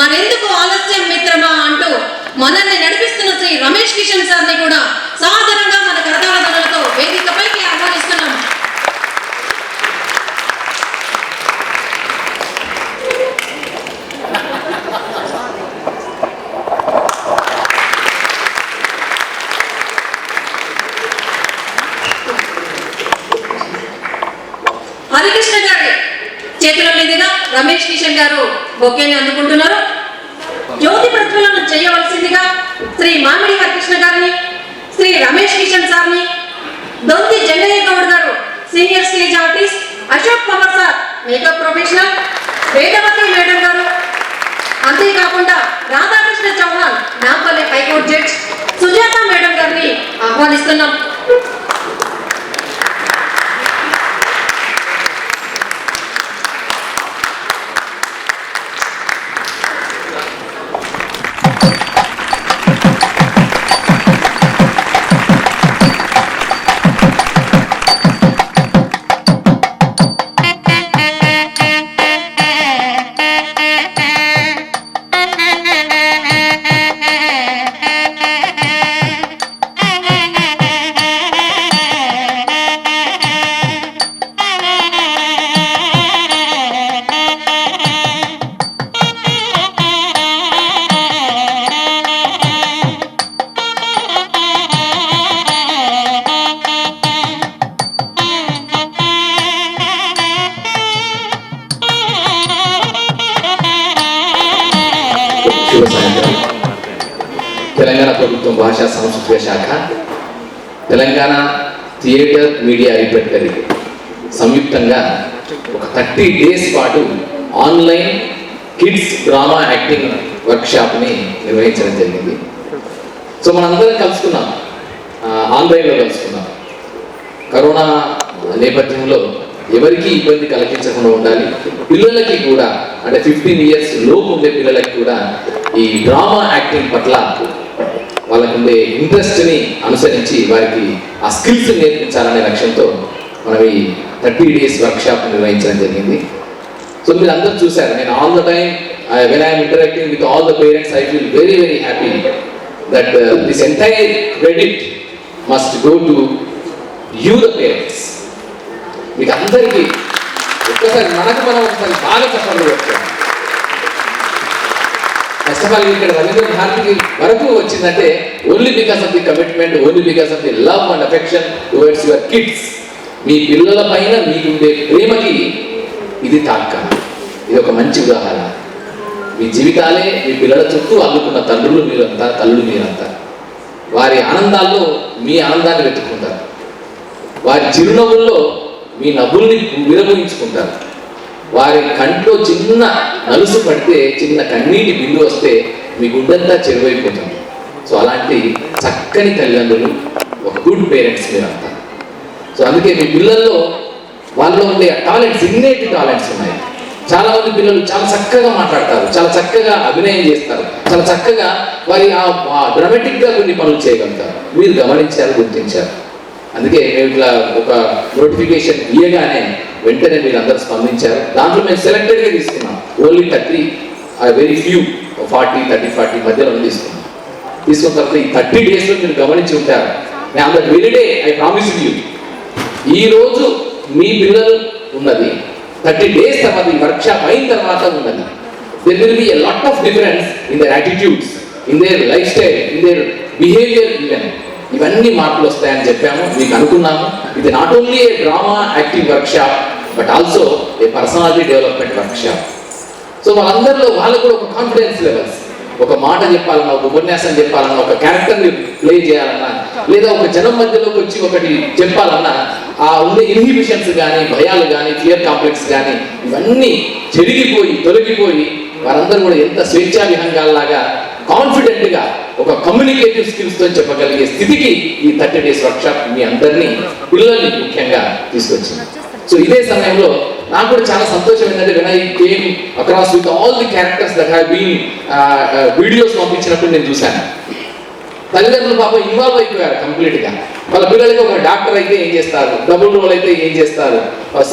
మరెందుకు ఆలస్యం మిత్రమా అంటూ మనల్ని నడిపిస్తున్న శ్రీ రమేష్ కిషన్ సార్ని కూడా సాదరంగా మన కరతాళ ధ్వనులతో వేదికపైకి ఆహ్వానిస్తున్నాం. హరికృష్ణ గారి చేతుల మీదుగా రమేష్ కిషన్ గారు బొకేని అందుకుంటున్నారు. జ్యోతి ప్రజ్వలన చేయవలసిందిగా శ్రీ మామిడి హరికృష్ణ గారిని, శ్రీ రమేష్ కిషన్ సార్ని, దొంతి జంగయ్య గౌడ్ గారు senior stage artist, Ashok Pawar sir makeup professional, Vedavathi madam గారు, అంతేకాకుండా Radhakrishna Chauhan Nampally high court judge, Sujatha madam గారిని ఆహ్వానిస్తున్నాం. తెలంగాణ ప్రభుత్వం భాషా సాంస్కృతిక శాఖ, తెలంగాణ థియేటర్ మీడియా రిపర్టరీ సంయుక్తంగా ఒక 30 days పాటు ఆన్లైన్ కిడ్స్ డ్రామా యాక్టింగ్ వర్క్షాప్ని నిర్వహించడం జరిగింది. సో మనందరం కలుసుకున్నాం, ఆన్లైన్లో కలుసుకున్నాం. కరోనా నేపథ్యంలో ఎవరికి ఇబ్బంది కలిగించకుండా ఉండాలి, పిల్లలకి కూడా అంటే 15 years లోపు ఉండే పిల్లలకి కూడా ఈ డ్రామా యాక్టింగ్ పట్ల వాళ్ళకు ఉండే ఇంట్రెస్ట్ని అనుసరించి వారికి ఆ స్కిల్స్ నేర్పించాలనే లక్ష్యంతో మనం ఈ 30 days వర్క్షాప్ నిర్వహించడం జరిగింది. సో మీరు అందరూ చూశారు, నేను all the time when I am interacting with all the parents, I feel very very happy that this entire credit must go to you the parents. మీకు అందరికీ ఒక్కసారి మనం ఒకసారి బాగా చెప్పండి. ఫస్ట్ ఆఫ్ ఆల్ ఇక్కడ రవీంద్ర భారతికి వరకు వచ్చిందంటే only because of the commitment, only because of the love and affection towards your kids. మీ పిల్లల పైన మీకుండే ప్రేమకి ఇది తార్కాణం. ఇది ఒక మంచి ఉదాహరణ. మీ జీవితాలే మీ పిల్లల చుట్టూ అల్లుకున్న తండ్రులు మీరంతా, తల్లులు మీరంతా. వారి ఆనందాల్లో మీ ఆనందాన్ని వెతుక్కుంటారు, వారి చిరునవ్వుల్లో మీ నవ్వుల్ని విరమించుకుంటారు. వారి కంట్లో చిన్న నలుసు పడితే, చిన్న కన్నీటి బిందు వస్తే మీ గుండెంతా చెరువైపోతుంది. సో అలాంటి చక్కని తల్లిదండ్రులు, ఒక గుడ్ పేరెంట్స్ మీరంతా. సో అందుకే మీ పిల్లల్లో వాళ్ళలో ఉండే టాలెంట్స్, ఇన్నేట్ టాలెంట్స్ ఉన్నాయి. చాలా మంది పిల్లలు చాలా చక్కగా మాట్లాడతారు, చాలా చక్కగా అభినయం చేస్తారు, చాలా చక్కగా వారి డ్రామాటిక్గా కొన్ని పనులు చేయగలుగుతారు. మీరు గమనించారు, గుర్తించారు. అందుకే మేము ఇట్లా ఒక నోటిఫికేషన్ ఇయ్యగానే వెంటనే మీరు అందరూ స్పందించారు. దాంట్లో మేము సెలెక్టెడ్గా తీసుకున్నాం. ఓన్లీ 30, వెరీ ఫ్యూ 40 మధ్యలో తీసుకున్నాం. తీసుకున్న తర్వాత ఈ 30 days మీరు గమనించి ఉంటారు. నేను అందరు very day I promise you, ఈరోజు మీ పిల్లలు ఉన్నది 30 days తర్వాత, ఈ వర్క్షాప్ అయిన తర్వాత ఉన్నది. There will be a lot of difference in their attitudes, in their lifestyle, in their behaviour. ఇవన్నీ మార్పులు వస్తాయని చెప్పాము, మీకు అనుకున్నాము. ఇది not only a drama acting workshop but also a personality development workshop. So వాళ్ళందరిలో వాళ్ళకు కూడా ఒక కాన్ఫిడెన్స్ లెవెల్స్, ఒక మాట చెప్పాలన్నా, ఒక ఉపన్యాసం చెప్పాలన్నా, ఒక క్యారెక్టర్ని ప్లే చేయాలన్నా, లేదా ఒక జనం మధ్యలోకి వచ్చి ఒకటి చెప్పాలన్నా, ఆ ఉండే ఇన్హిబిషన్స్ కానీ, భయాలు కానీ, ఫియర్ కాంప్లెక్స్ కానీ ఇవన్నీ చెరిగిపోయి, తొలగిపోయి వారందరూ కూడా ఎంత స్వేచ్ఛా విహంగాల్లాగా కాన్ఫిడెంట్గా ఒక కమ్యూనికేటివ్ స్కిల్స్తో చెప్పగలిగే స్థితికి ఈ 30 days వర్క్షాప్ మీ అందరినీ, పిల్లల్ని ముఖ్యంగా తీసుకొచ్చింది. సో ఇదే సమయంలో నాకు కూడా చాలా సంతోషం ఏంటంటే when I came across with all the characters that have been videos పంపించినప్పుడు నేను చూశాను. తల్లిదండ్రులు పాపం ఇన్వాల్వ్ అయిపోయారు కంప్లీట్గా. వాళ్ళ పిల్లలకి ఒక డాక్టర్ అయితే ఏం చేస్తారు, డబుల్ రోల్ అయితే ఏం చేస్తారు,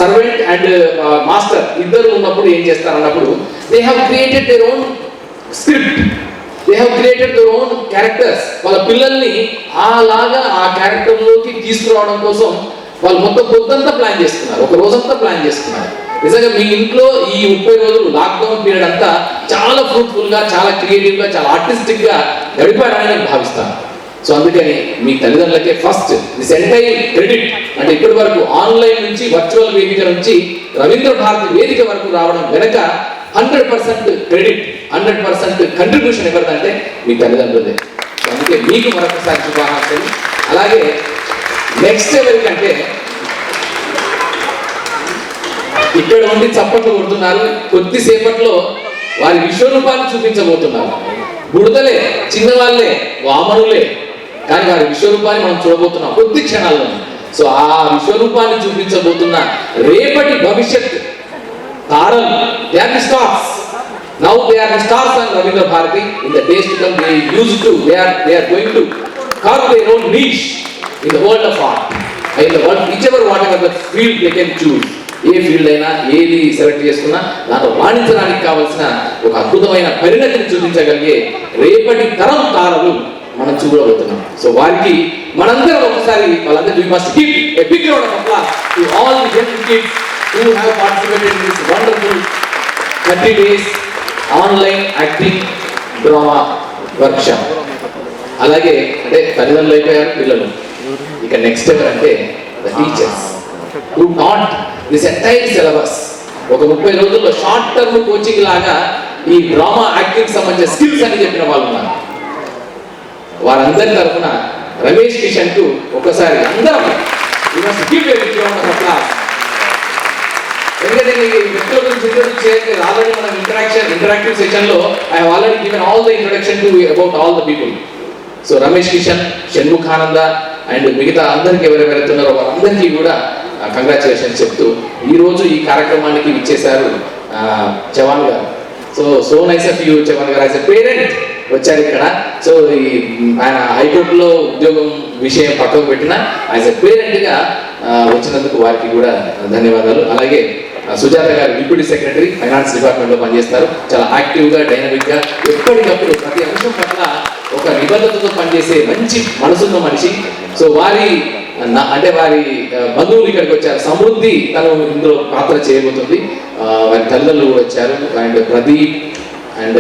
సర్వెంట్ అండ్ మాస్టర్ ఇద్దరు ఉన్నప్పుడు ఏం చేస్తారు అన్నప్పుడు they have created their own script. They have created their own characters. వాళ్ళ పిల్లల్ని అలాగా ఆ క్యారెక్టర్లోకి తీసుకురావడం కోసం వాళ్ళు మొత్తం పొద్దంతా ప్లాన్ చేసుకున్నారు, ఒక రోజంతా ప్లాన్ చేసుకున్నారు. నిజంగా మీ ఇంట్లో ఈ 30 రోజులు లాక్డౌన్ పీరియడ్ అంతా చాలా ఫ్రూట్ఫుల్ గా, చాలా క్రియేటివ్ గా, చాలా ఆర్టిస్టిక్ గా గడిపారని నేను భావిస్తాను. సో అందుకని మీ తల్లిదండ్రులకే ఫస్ట్ దిస్ ఎంటైర్ క్రెడిట్. అంటే ఇప్పటి వరకు ఆన్లైన్ నుంచి, వర్చువల్ వేదిక నుంచి రవీంద్ర భారతి వేదిక వరకు రావడం వెనక 100% క్రెడిట్, 100% కంట్రిబ్యూషన్ ఎవరిదంటే మీ తల్లిదండ్రులే. సో అందుకే మీకు మరొకసారి శుభాకాంక్షలు. అలాగే నెక్స్ట్ ఎవరికంటే ఇక్కడ ఉండి చప్పట్లు కొడుతున్నారు, కొద్దిసేపట్లో వారి విశ్వరూపాన్ని చూపించబోతున్నారు. బుడతలే, చిన్నవాళ్ళే, వామనులే, కానీ వారి విశ్వరూపాన్ని మనం చూడబోతున్నాం కొద్ది క్షణాల్లో. సో ఆ విశ్వరూపాన్ని చూపించబోతున్న రేపటి భవిష్యత్ తారలు, they are the stars. Now they are the stars on Ravindra Bharathi. In the days to come they used to, they are going to carve their own niche in the world of art, in the world, whichever whatever the field they can choose. A field అయినా, ఏది select చేసుకున్నా దాంట్లో రాణించడానికి కావాల్సిన ఒక అద్భుతమైన పరిణతిని చూపించగలిగే రేపటి తరం తారలు మనం చూడబోతున్నాం. సో వారికి మనందరం ఒకసారి వాళ్ళందరూ we must give a big round of applause to all the young kids who have participated in this wonderful 30 days online acting drama workshop. అలాగే అంటే తల్లిదండ్రులు అయిపోయారు, పిల్లలు. ఇక నెక్స్ట్ ఎవరంటే the teachers who taught this entire syllabus. ఒక 30 రోజుల్లో short term coaching లాగా ఈ డ్రామా యాక్టింగ్ సంబంధించిన స్కిల్స్ అని చెప్పిన వాళ్ళు ఉన్నారు. వారందరి తరఫున రమేష్ కిషన్ కు ఒకసారి అందరం ఎందుకంటే వ్యక్తుల గురించి ఇంట్రొడ్యూస్ చేయట్లేదు. ఆల్రెడీ మనం ఇంటరాక్టివ్ సెషన్ లో I have already given all the introduction to about all the people. So Ramesh Kishan, Shanmukhananda and మిగతా అందరికి ఎవరెవరైతే ఉన్నారో వాళ్ళందరికీ కూడా కంగ్రాచులేషన్స్ చెప్తూ ఈరోజు ఈ కార్యక్రమానికి ఇచ్చేశారు చవాన్ గారు. So nice of you Chavan గారు, యాజ్ ఎ పేరెంట్ వచ్చారు ఇక్కడ. సో ఆయన హైకోర్టులో ఉద్యోగం విషయం పక్కకు పెట్టిన యాజ్ ఎ పేరెంట్గా వచ్చినందుకు వారికి కూడా ధన్యవాదాలు. అలాగే సుజాత గారు డిప్యూటీ సెక్రటరీ, ఫైనాన్స్ డిపార్ట్మెంట్లో పనిచేస్తారు. చాలా యాక్టివ్గా, డైనమిక్గా, ఎప్పటికప్పుడు ప్రతి అంశం పట్ల ఒక నిబద్ధతతో పనిచేసే మంచి మనసున్న మనిషి. సో వారి బంధువులు ఇక్కడికి వచ్చారు. సమృద్ధి తను ఇందులో పాత్ర చేయబోతుంది. వారి తల్లిదండ్రులు కూడా వచ్చారు, and Pradeep and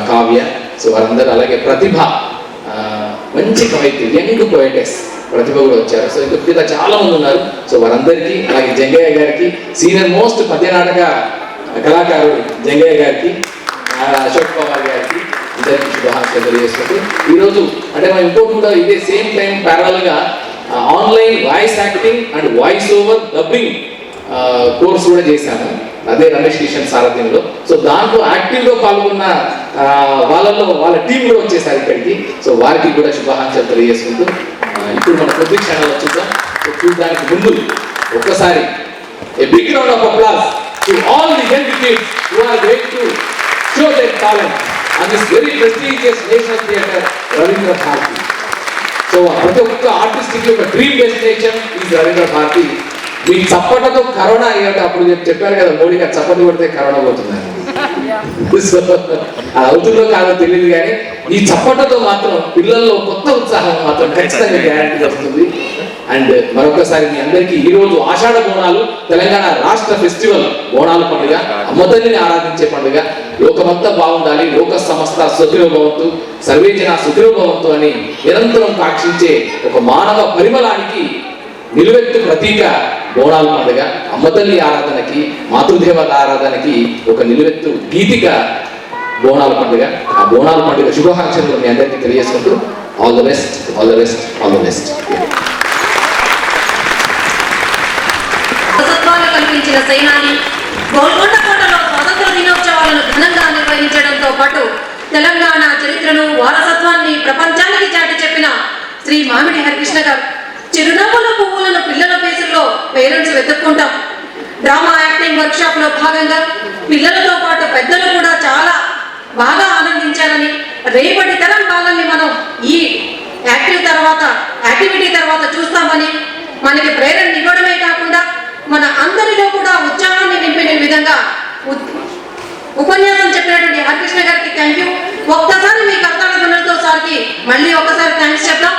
Kavya. So వారందరూ, అలాగే ప్రతిభ, మంచి కవయిత్రి, యంగ్ పోయటెస్ ప్రతిభ కూడా వచ్చారు. సో ఇంకా చాలా మంది ఉన్నారు. సో వారందరికీ, అలాగే జంగయ్య గారికి, సీనియర్ మోస్ట్ పద్య నాటక కళాకారుడు జంగయ్య గారికి, అశోక్ పవార్ గారికి అందరికీ శుభాకాంక్షలు తెలియజేసుకుంటూ ఈరోజు అంటే మనం ఇంకోటి కూడా ఇదే సేమ్ టైం ప్యారల్ గా online voice acting and voice over dubbing course కూడా చేశాను, అదే రమేష్ కిషన్ సారథ్యంలో. సో దాంట్లో యాక్టివ్ గా పాల్గొన్న వాళ్ళలో వాళ్ళ టీం కూడా వచ్చేసారు ఇక్కడికి. సో వారికి కూడా శుభాకాంక్షలు తెలియజేసుకుంటూ ఇప్పుడు మన కొద్ది క్షణాలు చూడడానికి ముందు ఒక్కసారి a big round of applause to all the young kids who are going to show their talent on this very prestigious national theatre Ravindra Bharati. So ప్రతి ఒక్క ఆర్టిస్ట్కి ఒక dream destination is Ravindra Bharati. మీ చప్పటతో కరోనా అయ్యాక అప్పుడు చెప్పారు కదా మోడీ గారు, చప్పటి కొడితే కరోనా పోతుందని. సో అది అవుతుందో కాదో తెలియదు, కానీ ఈ చప్పటతో మాత్రం పిల్లల్లో కొత్త ఉత్సాహం మాత్రం ఖచ్చితంగా గ్యారంటీ వస్తుంది. అండ్ మరొకసారి మీ అందరికీ ఈ రోజు ఆషాఢ బోనాలు, తెలంగాణ రాష్ట్ర ఫెస్టివల్ బోనాల పండుగ, అమ్మతల్లిని ఆరాధించే పండుగ. లోకమంతా బాగుండాలి, లోక సమస్త సుఖినో భవంతు, సర్వే జన సుఖినో భవంతు అని నిరంతరం కాక్షించే ఒక మానవ పరిమళానికి నిలువెత్తు ప్రతీక బోనాల పండుగ. అమ్మతల్లి ఆరాధనకి, మాతృదేవత ఆరాధనకి ఒక నిలువెత్తు గీతిక బోనాల పండుగ. ఆ బోనాల పండుగ శుభాకాంక్షలు మీ అందరికీ తెలియజేసుకుంటూ all the best, all the best, all the best. కల్పించిన సేనాని, గోల్కొండ కోటలో స్వాతంత్ర దినోత్సవాలను ఘనంగా నిర్వహించడంతో పాటు తెలంగాణ చరిత్రను, వారసత్వాన్ని ప్రపంచానికి చాటి చెప్పిన శ్రీ మామిడి హరికృష్ణ గారు. చిరునవ్వుల పువ్వులను పిల్లల ఫేసుల్లో పేరెంట్స్ వెతుక్కుంటాం. డ్రామా యాక్టింగ్ వర్క్ షాప్ లో భాగంగా పిల్లలతో పాటు పెద్దలు కూడా చాలా బాగా ఆనందించారని, రేపటి తరం వాళ్ళని మనం ఈ యాక్టివిటీ తర్వాత చూస్తామని, మనకి ప్రేరణ ఇవ్వడమే కాకుండా మన అందరిలో కూడా ఉత్సాహాన్ని నింపిన విధంగా ఉపన్యాసం చెప్పినటువంటి హరికృష్ణ గారికి థ్యాంక్ యూ. ఒక్కసారి మీ కర్తాల ధ్వనులతో సార్కి మళ్ళీ ఒక్కసారి థ్యాంక్స్ చెప్దాం.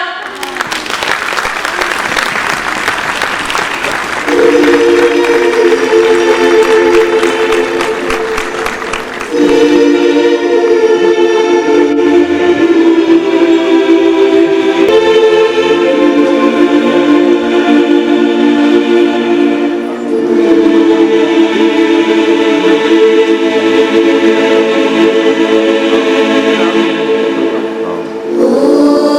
Oh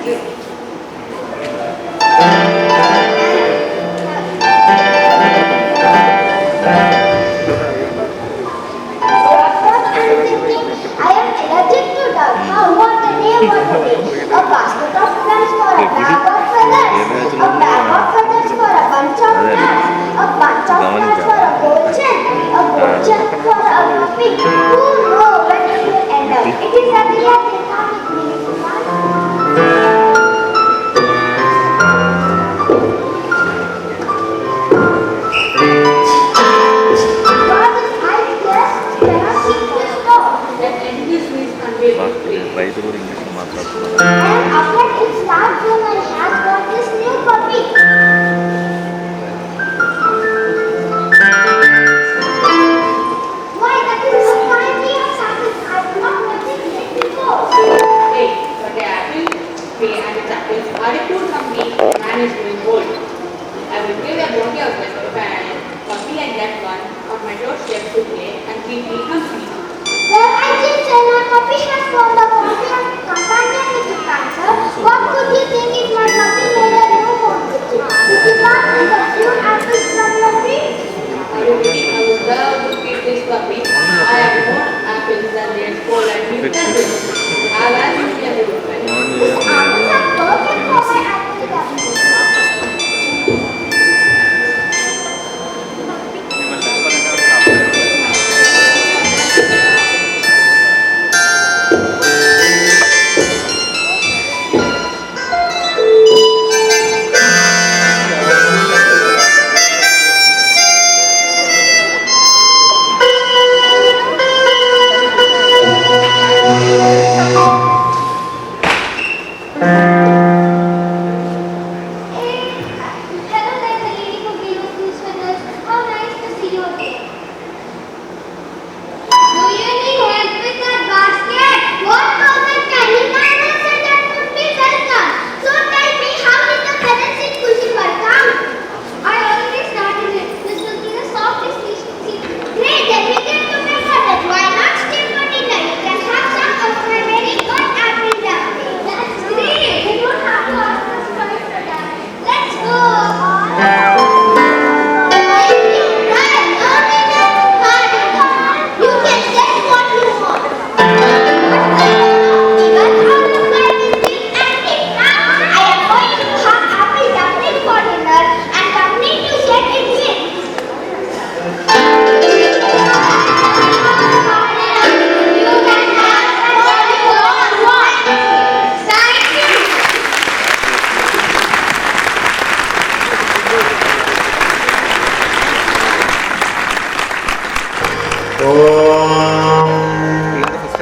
you. I am allergic to duck. What a day, what a day. A basket of plants for a bag of feathers. A bag of feathers for a bunch of plants. A bunch of plants for a gold chain. A gold chain for a puppy. Who knows when it will end up? It is a real economic meaningful one. రైతు కూడా English మాట్లాడుతున్నారు. And after it starts when I have got this new puppy. Why that is so tiny or something? I've not noticed it before. Hey, but the apple, pay and its apples are a tool from me. Man is doing gold. I will give a bouquet of them if I puppy and that one on my doorstep to play and keep me company. Well, I think my puppy has found a companion with the cancer. What could you think if my puppy made a new home? Did you not eat a few apples from your tree? Are you ready? I would love to feed this puppy. I have more apples than their school and new cousins. I'll ask you everyone. These apples are perfect for my apple duck.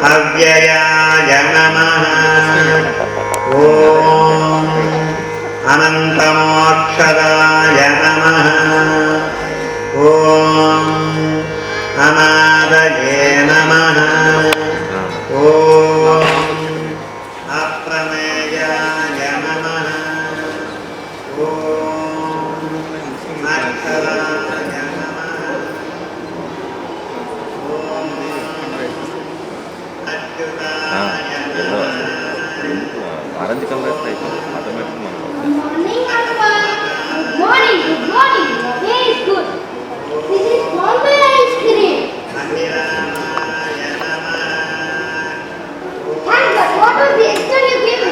अव्ययाय नमः। ॐ अनन्तमोक्षदाय नमः। ॐ अनादये नमः। ॐ अप्रमेयाय नमः। ॐ अक्षराय नमः। Orange colour అయిపోయింది automatic మనకు Morning, Appa. Good morning. Good morning. Your day is good. This is Bombay ice cream. Thank God. What was the extra you gave me?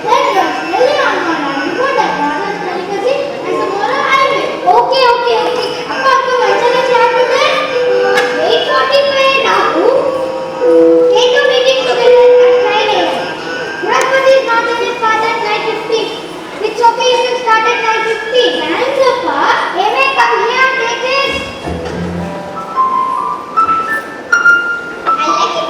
Then you are smelling on my arm. Before that, Radha's delicacy and tomorrow I will. Okay. Appa, आपको वैसा नहीं चाहिए तो 8:45 now. Take a meeting together at 9 a.m. Brahmati is not in his father at 9:15. It's okay if you start at 9:15. Thanks, Appa. Amy, come here and take this. I like it.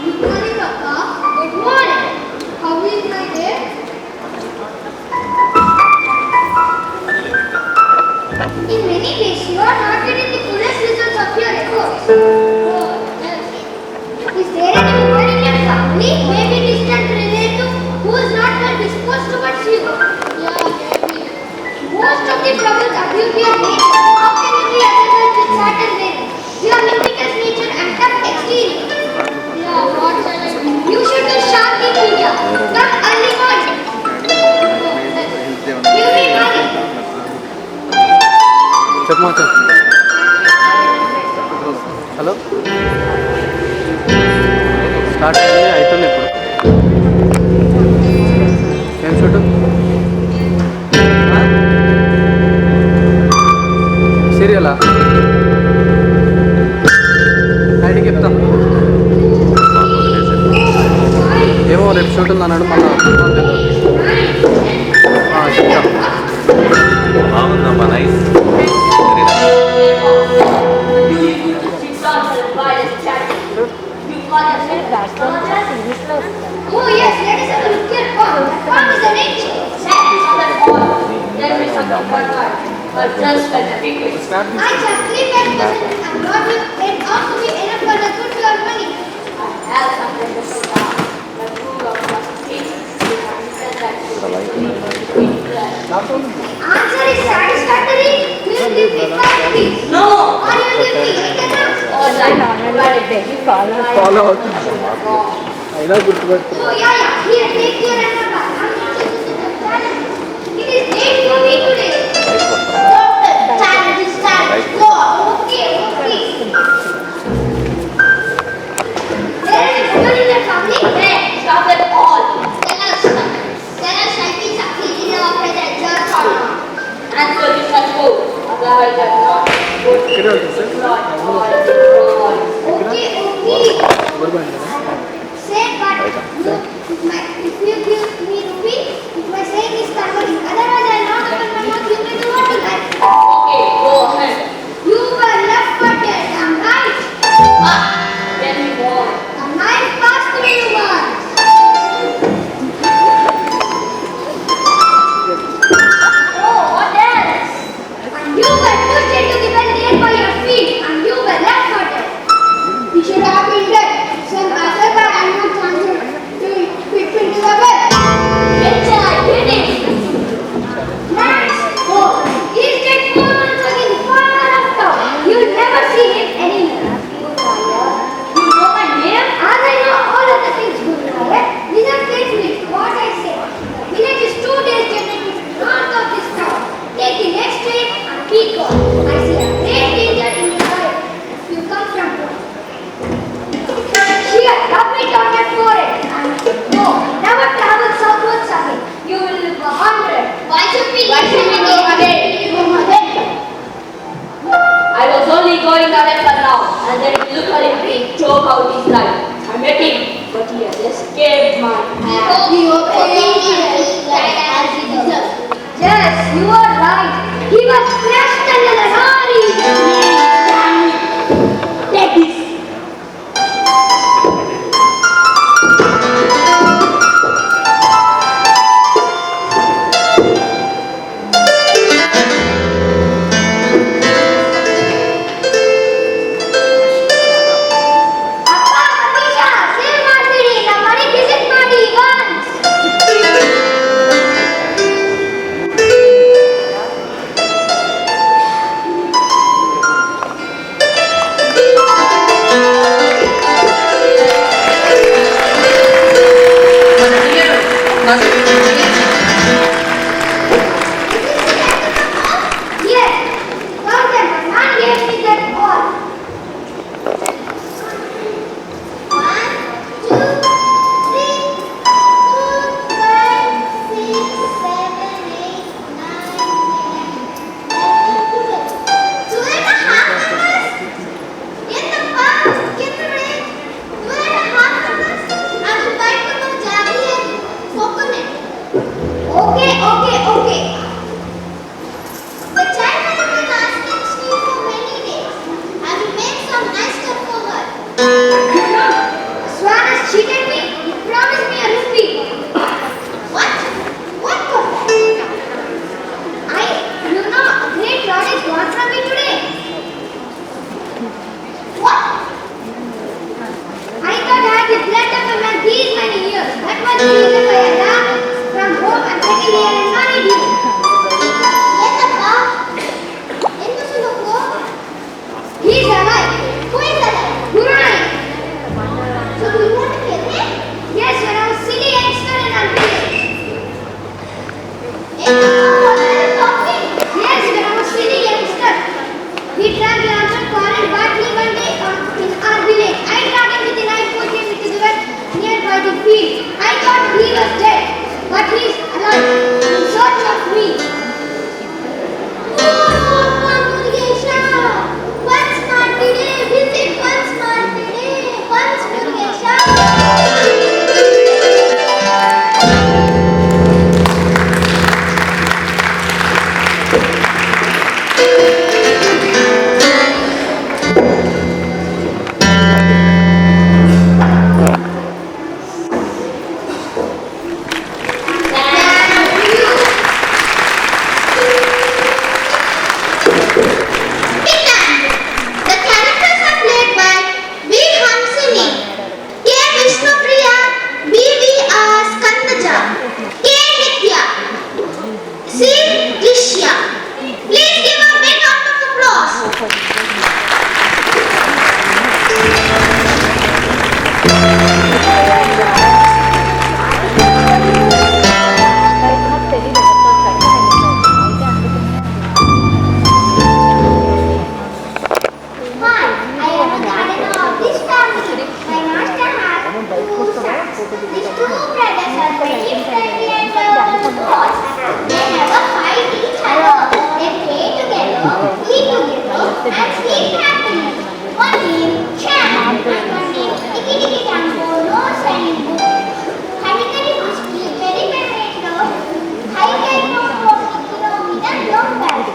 Good morning, Appa. Good morning. How is my day? In many ways, you are not getting the fullest results of your efforts. Is there any woman in your family? Maybe it is we are nature, how can you be otherwise with Saturn Venus? You are limited nature and tough exterior. Yeah, what shall I do? You should do Shanti Puja. Come early morning. Give me money. చెప్పమా hello start అయింది అవుతుంది ఇప్పుడు ఏం చూడు సీరియలా ఐడికి చెప్తా ఏమో రేపు షూట్ ఉంది అన్నాడు మళ్ళీ చెప్తా బాగుందమ్మా nice very nice Oh yes, let us have a look at farm. Farm is a nature. I just 3 and brought you it ought to be enough for the good your money. Answer is satisfactory. Will give me 5 rupees. No. Or you will give me 8 follow అవుతుంది అయినా గుర్తుపెట్టు Oh yeah. Here, take your number. I'm not able to the challenge. It is late for me today. Doctor, challenge is challenge. Go. Okay. There is fuel in the family. Hey, stop it all. Tell us, Shakti Shakti in our present church or not? Answer is not good. Otherwise, I'm not good. ఇక్కడే ఉంటుంది sir Okay. Say but look, if you give me rupee, if my saying is converting. Otherwise, I'll not open my mouth. You may do what you like. Okay, go ahead. You were left-footed. I'm right. Tell me more. A knife passed through you once. Oh, what else? And you were pushed into the well near by your feet, and you were left-footed. You should have been dead. Some other bad animal transferred to fit into the well. Which I did it. Nice. Oh, he's dead 4 months again, far up top. You'll never see him anymore. You know my name? As I know all of the things, good Naya. Listen carefully to what I say. The village is 2 days journey north of this town. Take the next train and keep on. I see a great danger in your life. You come from home. Here, rub it on your forehead and go. Never travel southwards again. You will live 100. Why should we go ahead? I was only going away for now, and then he looked at me choke out his life. I met him, but he has escaped my hand. He obeyed as he deserved. Yes, you are right. He was crushed under the lorry. Take this. Appa, Atisha, save ಮಾಡ್ತೀರಿ. ನಮ್ಮ ಮನೆ visit ಮಾಡಿ once. మన పిల్లలు master Yes, Gautam, my man gave me that all. 1, 2, 3, 4, 5, 6, 7, 8, 9, 10, 11, 12. 2 and a half numbers? ಏನಪ್ಪ? ಕೆತ್ತನೆ? 2 and a half numbers? ಅದು ಬೈಕೊಂಡು ಜಾತಿಯಾಗಿ ಹೋಗ್ಕೊಂಡೆ. field. I thought he was dead, but he's alive in search of me. Oh, Murugesha! One smart today, visit one smart today. Once Murugesha! The characters are played by B. Hamsini, K. Vishnupriya, B.V. Skandaja, K. Nitya, C. Trishya. Please give a big round of applause. Hi, I am the gardener of this family. My master has two sons. These two brothers are very friendly and lovable boys. They never fight each other. They play together, eat together, and sleep happily. One name Cham and one name Tiki Tiki Tango, no signing book. Hanikari must be very better. High can no 40 kilometers long back.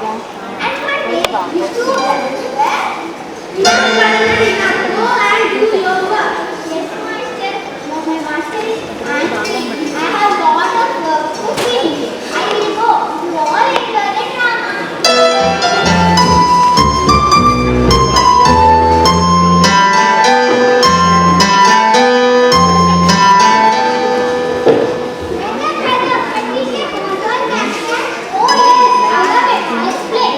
And one day, these two brothers were you are going to go and do your work. Yes, master. No, my master is angry. I have lot of work to finish. I will go. You all enjoy the drama. Brother, appreciate the mother master. Oh yes, I love it. Let's play.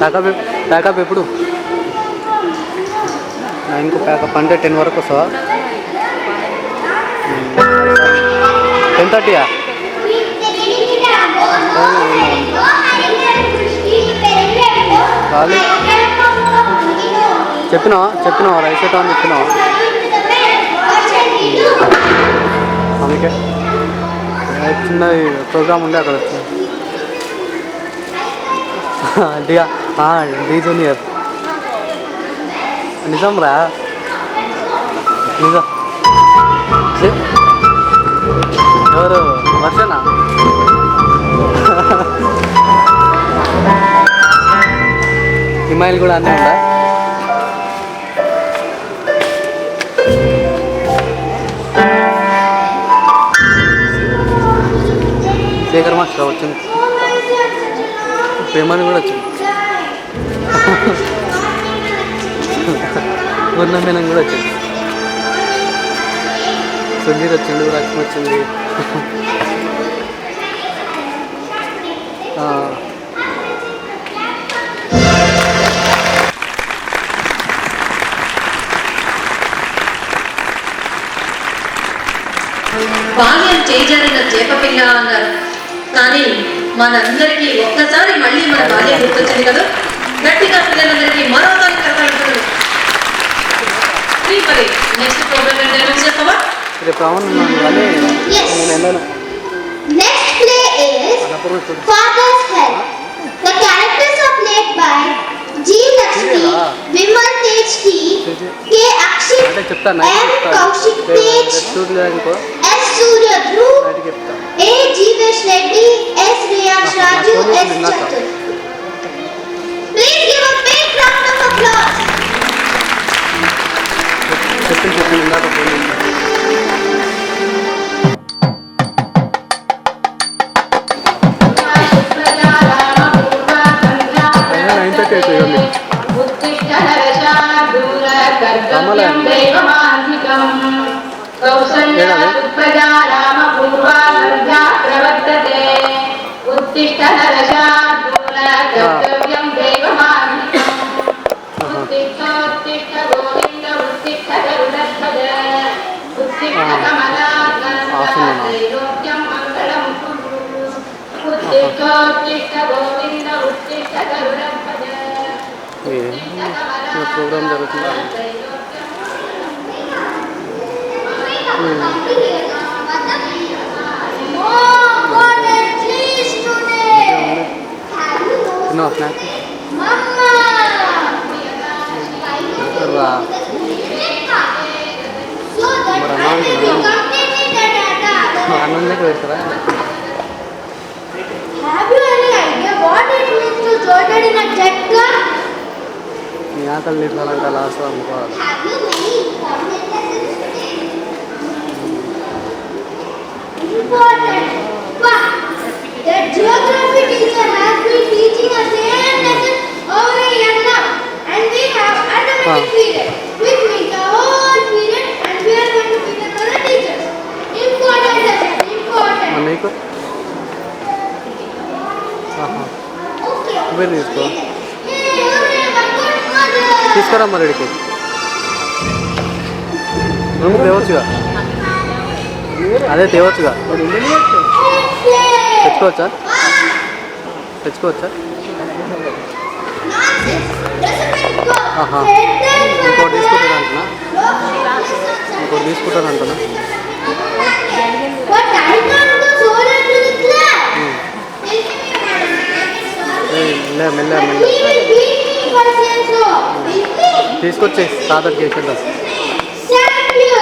Pack up ఎప్పుడు 9కు pack up అంటే 10 వరకు వస్తావా 10:30 ఖాళీ చెప్పినావా rice అవుతా అని చెప్పినావా అందుకే చిన్న ప్రోగ్రామ్ ఉండే అక్కడ వచ్చింది డి జూనియర్ నిజం రా నిజం ఎవరు వర్షనా హిమాయిల్ కూడా అన్నీ ఉందా శేఖర్ మాస్టర్ వచ్చింది ప్రేమని కూడా వచ్చింది పూర్ణమేనం కూడా వచ్చింది సుధీర్ వచ్చింది లక్ష్మి వచ్చింది బాల్యం చేజారిన చేపపిల్ల అన్నారు కానీ మనందరికీ ఒక్కసారి మళ్ళీ మన బాల్యం గుర్తొచ్చింది కదా గట్టిగా పిల్లలందరికీ మరోసారి కలపడుతుంది నెక్స్ట్ ప్రోగ్రామ్ ఏంటో చెప్పవా రేపు రావను కానీ నేను వెళ్ళను Next play is Father's Help. The characters are played by G. Lakshmi, Vimal Tej T, K. Akshit, M. Kaushik Tej, S. Surya Dhruv, A. Jeevesh Reddy, S. Riyash Raju, S. Chatur. Please give a big round of applause. उत्तिष्ठ नरशार्दूल कर्तव्यं देवमान्विकम् उत्तिष्ठ गोविन्द उत्तिष्ठ गरुडध्वज उत्तिष्ठ कमलाकान्तं मङ्गलं कुरु उत्तिष्ठ गोविन्द उत्तिष्ठ गरुडध्वज programme జరుగుతుంది తిన్నావా స్నాక్స్ రా మరి అన్నంలోకి పెడతారా Have you any idea what it means to join in a jet club? నీ ఆకలి తీర్చాలంటే లాస్ట్ అనుకోవాలి Have you many important lessons today? Important. But the geography teacher has been teaching us same lesson over a year now, and we have arithmetic period, which means the whole period, and we are going to meet another teachers. Important lesson. Important. నీకు Okay. నువ్వే తీసుకో Hey, my good mother. తీసుకురా మరి ఇక్కడికి నువ్వు తేవచ్చుగా అదే తేవచ్చుగా తెచ్చుకోవచ్చా తెచ్చుకోవచ్చా ఇంకోటి తీసుకుంటారంటున్నా ఇంకోటి తీసుకుంటారంటున్నా But I can't go solo to the club. మెల్ల He will beat me for saying so. Beat me. తీసుకొచ్చి తాతకి చేసేద్దాం Thank you.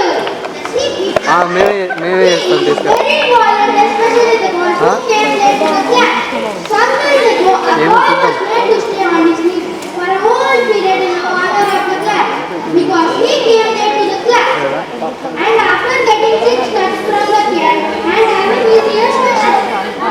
మేమే చేస్తాం తీసుకెళ్ళి Very important, especially the ones who came late to the class. Some days ago, a boy was made to stay on his knees for a whole period in the corner of the class because he came late to the class. And after getting 6 cuts from the cat and having his ears special,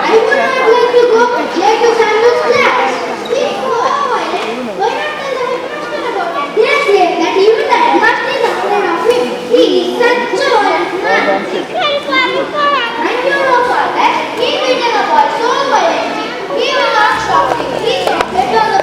I would not like to go late to Sandu's class. Please go over it. Why not tell the headmaster about it? They say that even the headmaster is afraid of him. He is such a violent man. And you know, father, he beat the boy so violently. He was not shouting. He shouted on the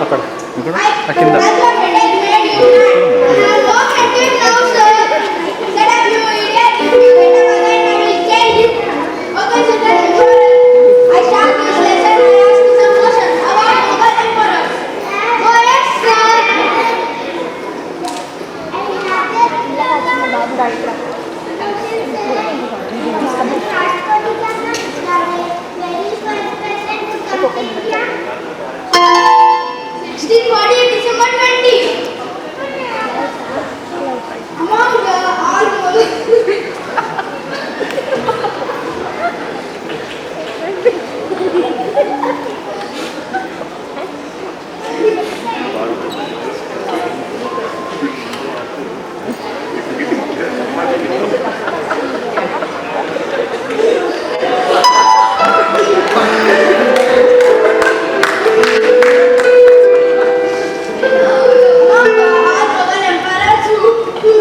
అక్కడ ఇక్కడ I కింద graduated made you mad. Go at it now, sir. Shut up, you idiot. If you get up again, I will change you. Okay, children, I start this lesson. I ask you some questions about Mughal emperors. Go ahead, sir. December 20. Among all Mughal emperors who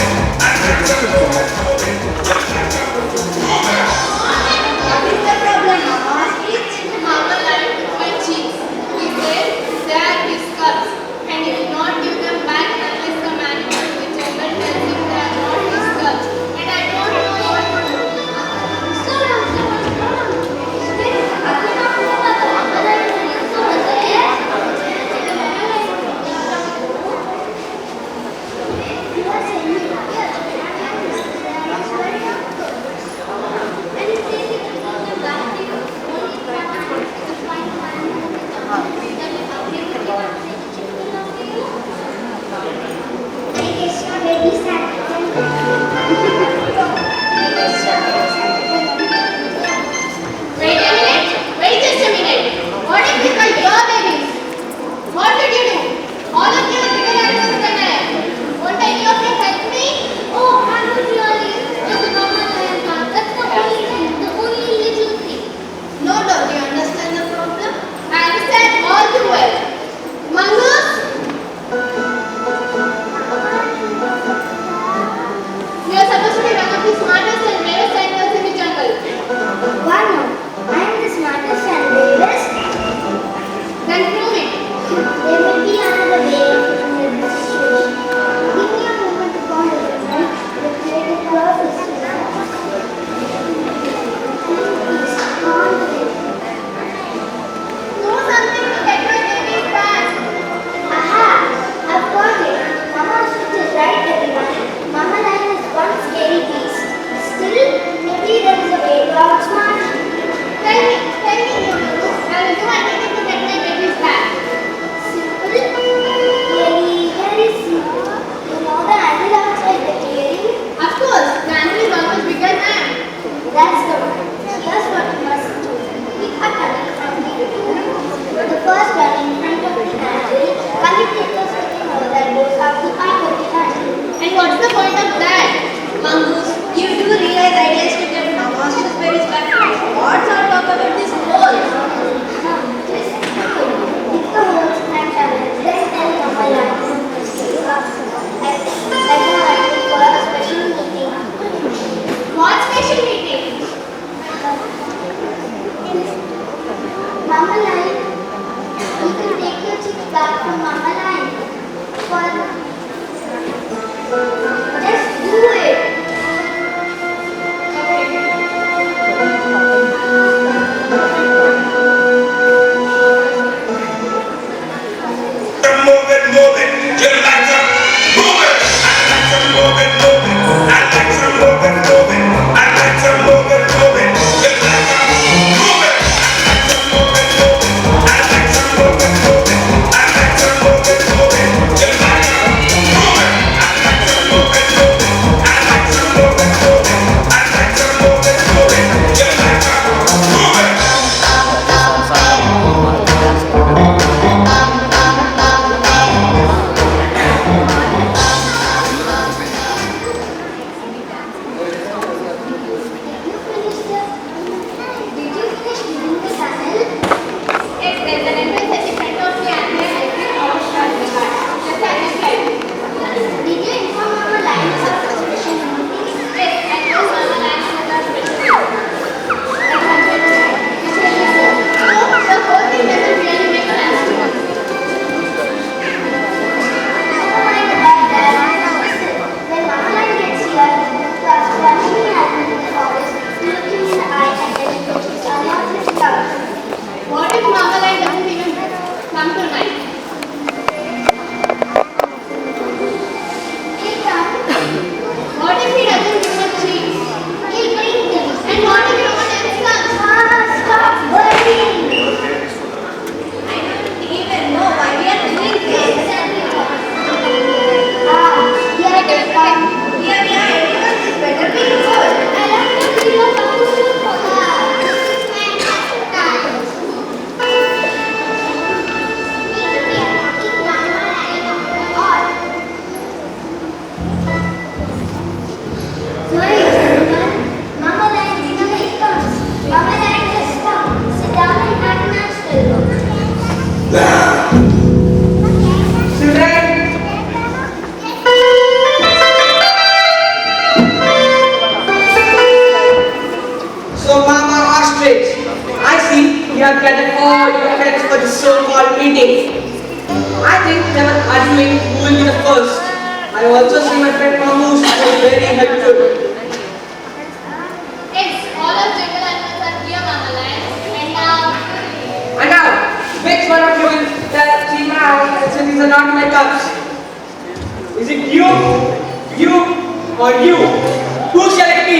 and make some movement, movement. What is the problem, Mama? Mama lied with my cheeks. He said they are his cups and he will not give them back unless the man with gender tells him they are not his cups. And I don't know what to do. Slow down, slow down, slow down. back from Mama Line. Just do it. Move it, you like to move it. I like to move it, I like to move it, I like to move it, you like to move it. I like to move it, I like to move it, you like to move it. I like to move it, I like to move it, I like to move it, you like to move it. Did you finish reading the channel? Yes, there's an entrance at the front of the annual library of Sharjah. Just at this side. Did you inform Mama Line of the special meeting? Yes, I told Mama Line of the special meeting. The whole thing doesn't really make sense to me. Never mind about that. When Mama Line gets here, class running me at me in the forest, looking in the eye and telling me she's not his love. What if Mama Line doesn't even come tonight? He'll come. What if he doesn't give a treat? He'll bring things. And what if no one else comes? Stop worrying. I don't even know why we are doing this. Here they come. Here we are. Everyone is better be good. I like the feel of our Mama Line dinner is comes. Mama Line has come. Sit down and act natural. Children, so Mama Ostrich, I see you have gathered all your friends for this so-called meeting. I think they were arguing who will be the first. I also see my friend Mamoose who is very helpful. Yes, all of jungle animals are here, Mama Line. And now, which one of you will tell Chima and say these are not my cups? Is it you, or you? Who shall it be?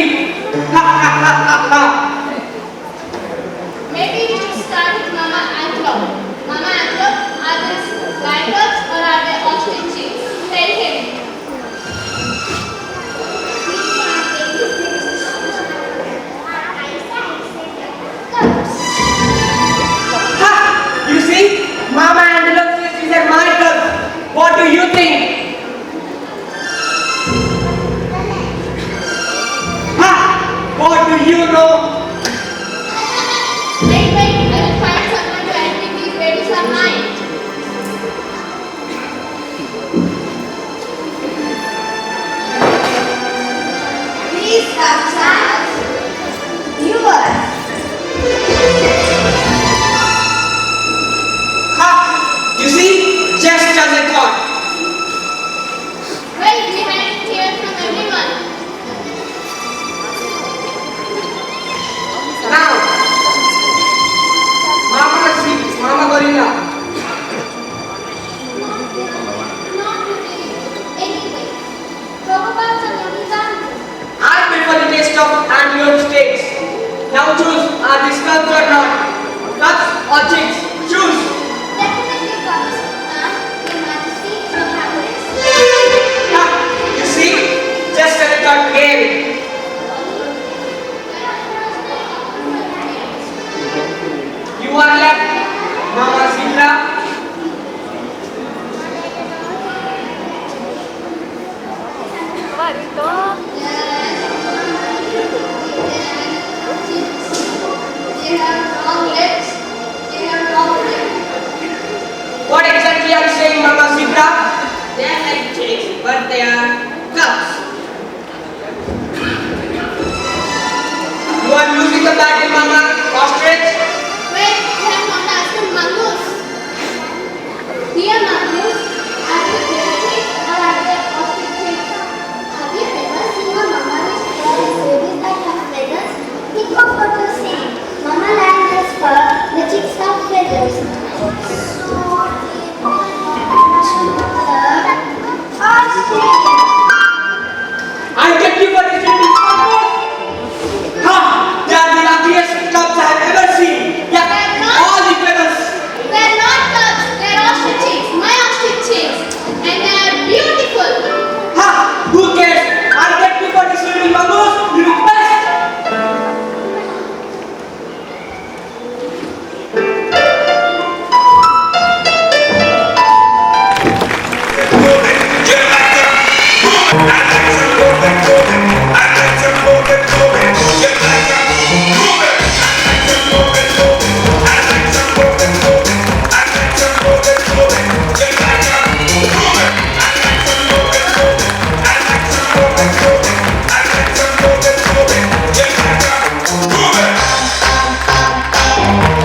Ha ha ha ha ha! Maybe we should start with Mama Antelope. Mama Antelope, are these lion cubs or are they ostriches? Tell him. Ha! You see? Mama Antelope says these are my cups. What do you think? Ha! What do you know? Wait, I will find someone to admit these babies are mine. These cups are yours. Ha! You see? Just as I thought. Well, we had tears from everyone. Now, Mama Gorilla. Not really. Anyway, chocobars are yummy candy. I prefer the taste of antelope steaks. Now choose, are these cups or not? Cups or chicks? Choose. Definitely cups. And Your Majesty, your happiness. Ha! You see? Just as I thought again. You are left, Mama Zebra. They have long legs. They have long legs. What exactly are you saying, Mama Zebra? They are like chicks, but they are cups. You are losing the battle, Mama Ostrich. Wait, we have not asked the mongoose. Dear Magnus, are you ready or are you ostrich? Have you ever seen a mama with fur babies that have feathers? Think of what you're saying. Mama lion has fur, the chicks have feathers. So, ostrich. I get you for this meeting. Ha! They are the ugliest cubs I have ever seen. Yeah, all the feathers. They're not cubs, they're ostriches, my ostriches. And they are beautiful. Ha! Who cares? I'll get you for this meeting, Magnus. You look best. Moving, you like to move it. I like to move it, move it. I like to move it, move it. You like to move it. I like to move it, move it. I like to move it, move it. I like to move it, move it. You like to move it. I like to move it, move it. I like to move it, move it.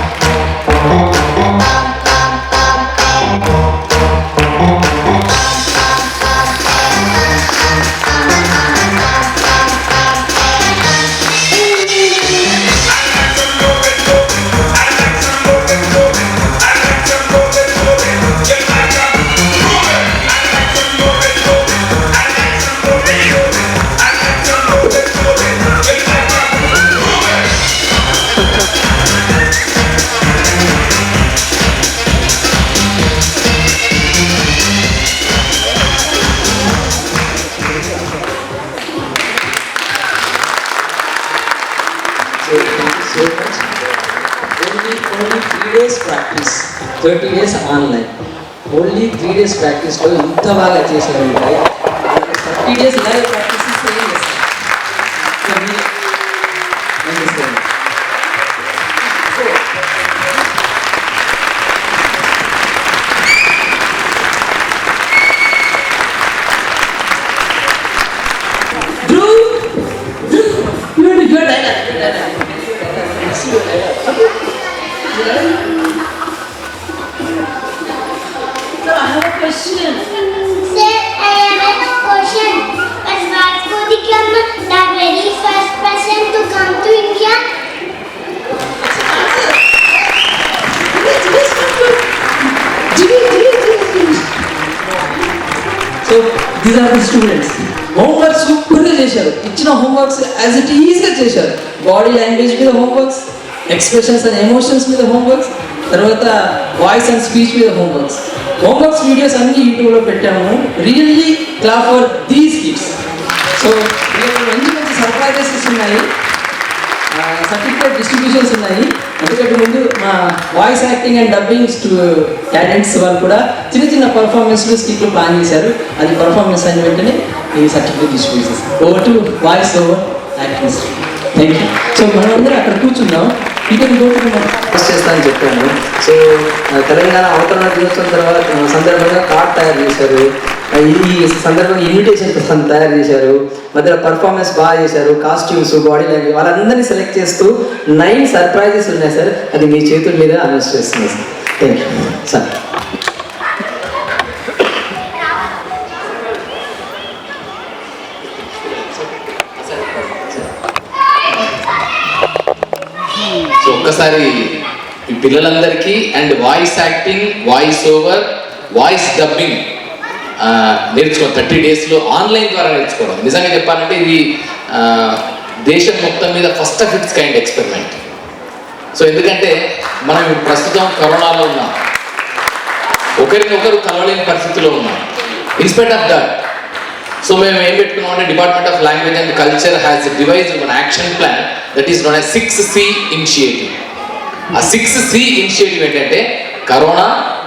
I like to move it, move it. You like to move it. So thank you so much. Only 3 days practice, 30 days online. Only 3 days practice లో ఇంత బాగా చేశారంటే 30 days ఇలాగే practice చేస్తే ఏం చేస్తారు? Sir, I have a question. Was Vasco da Gama the very first person to come to India? So these are the students homework సూపర్గా చేశారు. ఇచ్చిన హోంవర్క్స్ యాజ్ ఇట్ ఈజ్గా చేశారు. బాడీ లాంగ్వేజ్ మీద హోంవర్క్స్, ఎక్స్ప్రెషన్స్ అండ్ ఎమోషన్స్ మీద homeworks, తర్వాత voice and speech మీద homeworks. Homeworks videos అన్ని యూట్యూబ్లో పెట్టాము. Really clap for these kids. So మంచి మంచి సర్ప్రైజెస్ ఉన్నాయి, సర్టిఫికేట్ డిస్ట్రిబ్యూషన్స్ ఉన్నాయి. అందుకంటే ముందు మా వాయిస్ యాక్టింగ్ అండ్ డబ్బింగ్ క్యాడెంట్స్ వాళ్ళు కూడా చిన్న చిన్న పర్ఫార్మెన్స్లు స్కిట్లు ప్లాన్ చేశారు. అది పర్ఫార్మెన్స్ అయిన వెంటనే ఈ certificate distributions. Over to voice over acting. Thank you. So మనమందరం అక్కడ కూర్చున్నాం. చేస్తానని చెప్పాను. సో తెలంగాణ అవతరణ దినోత్సవం తర్వాత సందర్భంగా కార్డ్ తయారు చేశారు. ఈ సందర్భంగా ఇన్విటేషన్ తయారు చేశారు. మధ్యలో పర్ఫార్మెన్స్ బాగా చేశారు. కాస్ట్యూమ్స్, బాడీ లాంగ్వేజ్ వాళ్ళందరినీ సెలెక్ట్ చేస్తూ 9 సర్ప్రైజెస్ ఉన్నాయి సార్. అది మీ చేతుల మీద అనౌన్స్ చేస్తున్నాయి sir. Thank you sir. So ఒక్కసారి ఈ పిల్లలందరికీ and voice acting, voice over, voice dubbing నేర్చుకో 30 డేస్లో ఆన్లైన్ ద్వారా నేర్చుకోవడం. నిజంగా చెప్పాలంటే ఇది దేశం మొత్తం మీద first of its kind experiment. So ఎందుకంటే మనం ఇప్పుడు ప్రస్తుతం కరోనాలో ఉన్నాం, ఒకరినొకరు కలవలేని పరిస్థితిలో ఉన్నాం. ఇన్స్పైట్ ఆఫ్ దట్ సో మేము ఏం పెట్టుకున్నాం అంటే department of language and culture has devised one action plan that is known as 6C initiative. ఆ 6C ఇనిషియేటివ్ ఏంటంటే corona,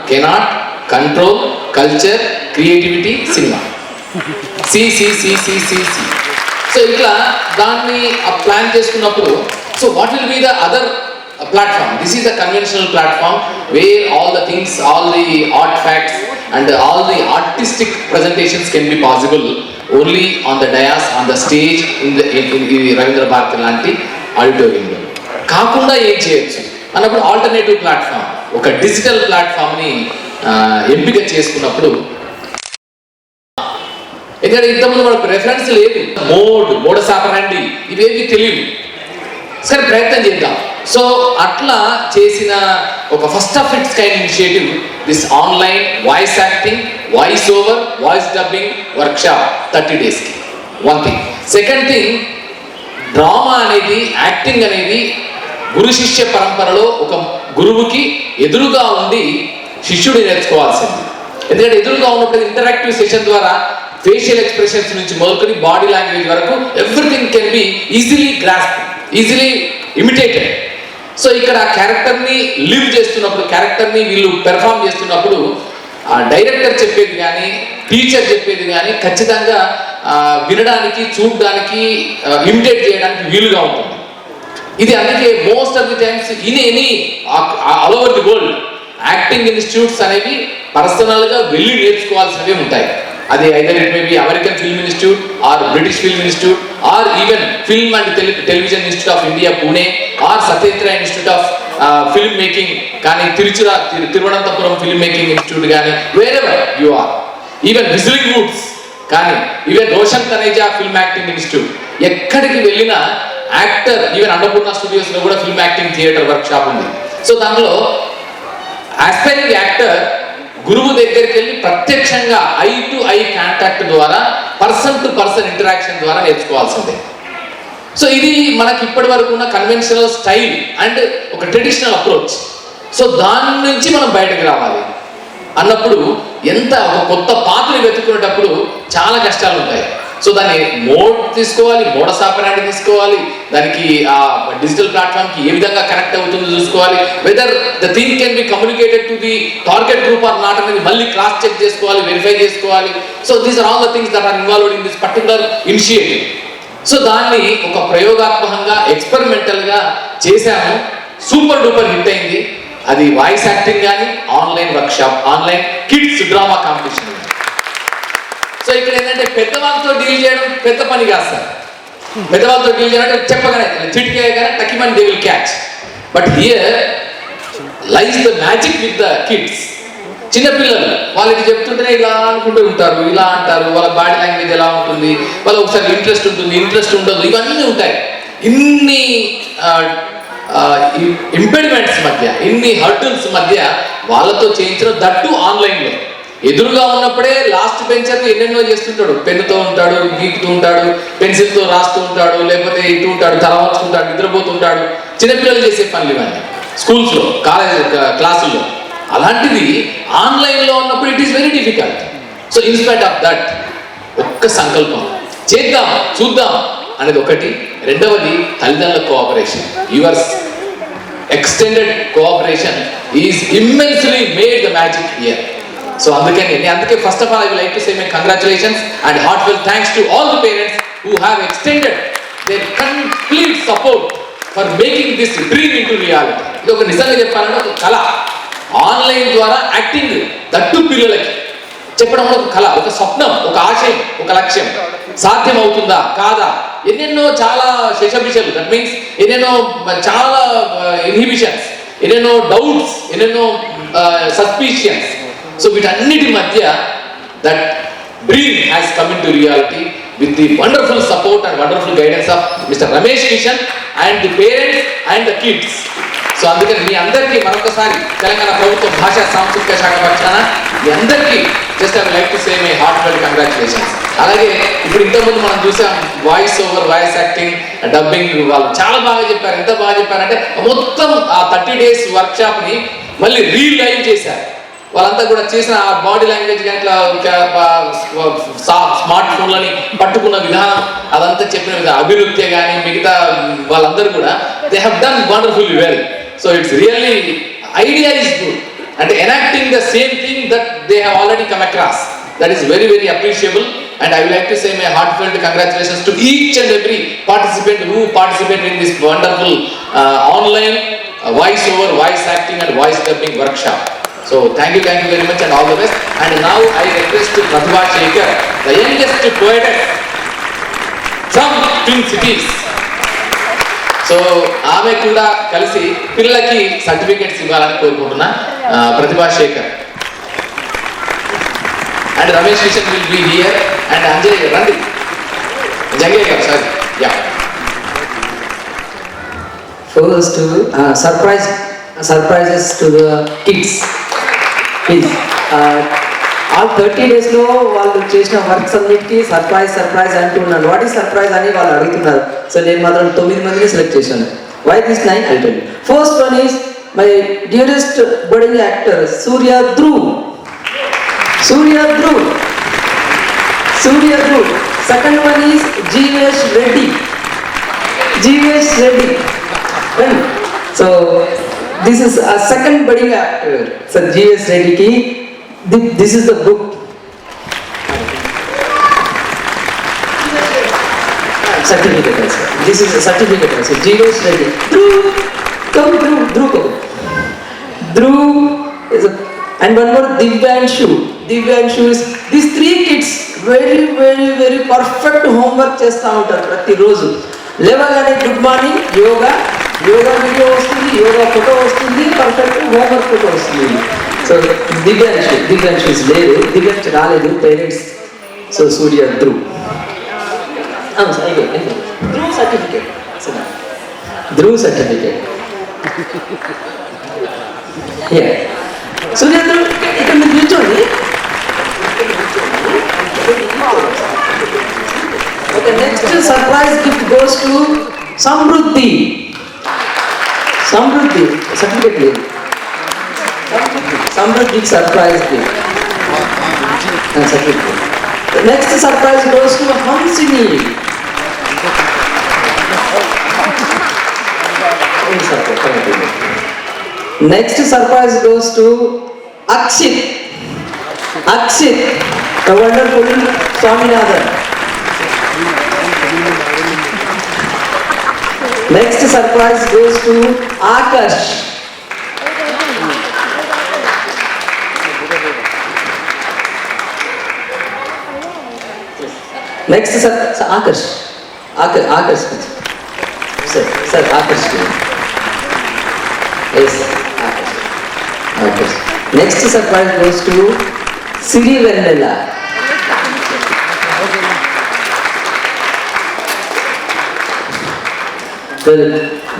cannot, control, culture, creativity, cinema. C. So ఇట్లా దాన్ని ప్లాన్ చేసుకున్నప్పుడు so what will be the other platform? This is a conventional platform where all the things, all the artifacts and all the artistic presentations can be possible only on the dais, on the stage, in Ravindra Bharati lanti auditorium lo. కాకుండా ఏం చేయొచ్చు అన్నప్పుడు alternative platform, ఒక digital ప్లాట్ఫామ్ని ఎంపిక చేసుకున్నప్పుడు, ఎందుకంటే ఇంతకుముందు మనకు రెఫరెన్స్ లేదు, మోడస్ ఆపరాండి ఇవేవి తెలియదు. సరే ప్రయత్నం చేద్దాం. సో అట్లా చేసిన ఒక first of its kind initiative this online voice acting, voice over, voice dubbing workshop 30 daysకి. One thing. Second thing, drama అనేది, యాక్టింగ్ అనేది గురు శిష్య పరంపరలో ఒక గురువుకి ఎదురుగా ఉండి శిష్యుడు నేర్చుకోవాల్సింది. ఎందుకంటే ఎదురుగా ఉన్నప్పుడు ఇంటరాక్టివ్ సెషన్ ద్వారా ఫేషియల్ ఎక్స్ప్రెషన్స్ నుంచి మొదలుకొని బాడీ లాంగ్వేజ్ వరకు everything can be easily grasp, easily imitated. So ఇక్కడ ఆ క్యారెక్టర్ని లివ్ చేస్తున్నప్పుడు, క్యారెక్టర్ని వీళ్ళు పెర్ఫామ్ చేస్తున్నప్పుడు ఆ డైరెక్టర్ చెప్పేది కానీ టీచర్ చెప్పేది కానీ ఖచ్చితంగా వినడానికి, చూడడానికి, ఇమిటేట్ చేయడానికి వీలుగా ఉంటుంది. ఇది అందుకే most of the times in any all over the world acting institutes అనేవి పర్సనల్గా వెళ్ళి నేర్చుకోవాల్సినవి ఉంటాయి. అది either it may be American Film Institute or British Film Institute or even Film and Television Institute of India Pune or Satyendra institute of film making కానీ Thiruvananthapuram film making institute కానీ wherever you are, even Whistling Woods కానీ, even Roshan Taneja film acting institute, ఎక్కడికి వెళ్ళినా actor, even Annapurna studios లో కూడా film acting theatre work shop ఉంది. So దానిలో aspiring actor గురువు దగ్గరికి వెళ్ళి ప్రత్యక్షంగా ఐ టు ఐ కాంటాక్ట్ ద్వారా, పర్సన్ టు పర్సన్ ఇంటరాక్షన్ ద్వారా నేర్చుకోవాల్సిందే. సో ఇది మనకి ఇప్పటి వరకు ఉన్న కన్వెన్షనల్ స్టైల్ అండ్ ఒక ట్రెడిషనల్ అప్రోచ్. సో దాని నుంచి మనం బయటకు రావాలి అన్నప్పుడు ఎంత ఒక కొత్త పాత్రని వెతుకునేటప్పుడు చాలా కష్టాలు ఉంటాయి. సో దాన్ని తీసుకోవాలి, మోడస్ ఆపరాండి తీసుకోవాలి, దానికి ఆ డిజిటల్ ప్లాట్ఫామ్కి ఏ విధంగా కనెక్ట్ అవుతుందో చూసుకోవాలి, whether the thing can be communicated to the target group or not అనేది మళ్ళీ క్రాస్ చెక్ చేసుకోవాలి, వెరిఫై చేసుకోవాలి. So these are all the things that are involved in this particular initiative. So దాన్ని ఒక ప్రయోగాత్మకంగా, ఎక్స్పెరిమెంటల్గా చేశాము. సూపర్ డూపర్ హిట్ అయింది. అది వాయిస్ యాక్టింగ్ కానీ, online workshop, online kids drama competition. So ఇక్కడ ఏంటంటే పెద్దవాళ్ళతో డీల్ చేయడం పెద్ద పని కాదు సార్. పెద్దవాళ్ళతో డీల్ చేయాలంటే చెప్పగానే చిటికేయగానే టకిమని they will catch. But here lies the magic with the kids. చిన్నపిల్లలు వాళ్ళకి చెప్తుంటేనే ఇలా అనుకుంటూ ఉంటారు, ఇలా అంటారు, వాళ్ళ బాడీ లాంగ్వేజ్ ఎలా ఉంటుంది, వాళ్ళ ఒకసారి ఇంట్రెస్ట్ ఉంటుంది, ఇంట్రెస్ట్ ఉండదు, ఇవన్నీ ఉంటాయి. ఇన్ని ఇంపెడిమెంట్స్ మధ్య, ఇన్ని హర్డల్స్ మధ్య వాళ్ళతో చేయించడం, దట్టు ఆన్లైన్లో. ఎదురుగా ఉన్నప్పుడే లాస్ట్ బెంచర్ ఎన్నెన్నో చేస్తుంటాడు, పెన్నుతో ఉంటాడు, గీకుతూ ఉంటాడు, పెన్సిల్తో రాస్తూ ఉంటాడు, లేకపోతే ఇటు ఉంటాడు, తల వంచుకుంటాడు, నిద్రపోతుంటాడు. చిన్నపిల్లలు చేసే పనులు ఇవన్నీ స్కూల్స్లో, క్లాసుల్లో. అలాంటిది ఆన్లైన్లో ఉన్నప్పుడు it is very difficult. So in spite of that ఒక్క సంకల్పం, చేద్దాం చూద్దాం అనేది ఒకటి. రెండవది తల్లిదండ్రుల cooperation. Your extended cooperation is immensely made the magic here. So అందుకే first of all I would like to say my congratulations and heartfelt thanks to all the parents who have extended their complete support for making this dream into reality. ఇది ఒక నిజంగా చెప్పాలంటే ఒక కళ. Online ద్వారా acting, that పిల్లలకి చెప్పడం ఒక కళ, ఒక స్వప్నం, ఒక ఆశయం, ఒక లక్ష్యం. సాధ్యం అవుతుందా కాదా, ఎన్నెన్నో చాలా శేషభిషలు, దట్ మీన్స్ ఎన్నెన్నో చాలా ఇన్హిబిషన్స్, ఎన్నెన్నో డౌట్స్, ఎన్నెన్నో సస్పిషన్స్. సో వీటన్నిటి మధ్య that dream has come in to reality with the wonderful support and wonderful guidance of Mr. Ramesh Kishan and the parents and the kids. So అందుకని మీ అందరికీ మరొకసారి తెలంగాణ ప్రభుత్వ భాషా సాంస్కృతిక శాఖ పక్షాన మీ అందరికీ just I would like to say my heartfelt congratulations. అలాగే ఇప్పుడు ఇంతకుముందు మనం చూసాం voice over, voice acting, dubbing, వాళ్ళు చాలా బాగా చెప్పారు. ఎంత బాగా చెప్పారంటే మొత్తం ఆ 30 days వర్క్షాప్ని మళ్ళీ రీలైవ్ చేశారు. వాళ్ళంతా కూడా చేసిన ఆ బాడీ లాంగ్వేజ్ కానీ, స్మార్ట్ ఫోన్లని పట్టుకున్న విధానం, అదంతా చెప్పిన విధానం, అభివృద్ధి కానీ మిగతా వాళ్ళందరూ కూడా they have done wonderfully well. So it's really idea is good and enacting the same thing that they have already come across. That is very, very appreciable, and I would like to say my heartfelt congratulations to each and every participant who participated in this wonderful online voice over, voice acting and voice dubbing workshop. So thank you very much and all the best. And now I request to Pratibha Shekhar, the youngest poetess from Twin Cities. So ఆమె కూడా కలిసి పిల్లలకి certificates ఇవ్వాలని కోరుకుంటున్నా. ప్రతిభా Shekhar. and Ramesh Kishan will be here, and Anjali, Randi. Jangay, sorry. Yeah. First, surprises to the kids. Kids. All 30 డేస్లో వాళ్ళు చేసిన works అన్నిటికీ సర్ప్రైజ్ అంటున్నాను. వాట్ ఈస్ సర్ప్రైజ్ అని వాళ్ళు అడుగుతున్నారు. సో నేను మాత్రం 9 మందిని సెలెక్ట్ చేశాను. Why this 9 I tell you. First one is my dearest budding actor Surya Dhruv. Second one is Jeevesh Reddy. So this is a second budding actor. So G.S. Reddy ki this is the book. Certificate also. This is a certificate also. G.S. Reddy. Dhruv. Dhruv is a, and one more Divyanshu is these 3 kids very perfect homework chesta untaru prati roju. లేవగానే good morning yoga video వస్తుంది, yoga photo వస్తుంది, perfect homework photo వస్తుంది. So దివ్యాంశు లేదు, దివ్యాంశు రాలేదు parents. So సూర్య Dhruv certificate సూర్య ధ్రువ్ ఇక్కడ మీరు నిల్చోండి. Okay, next surprise gift goes to Samruddhi. Certificate లేదు. Samruddhi surprise gift. Certificate. The next surprise goes to Hamsini. Next surprise goes to Akshit, the wonderful Swaminathan. Next surprise goes to Akash. Next Akash. Sir, Akash. Yes, Akash. Next surprise goes to Siri Vendela.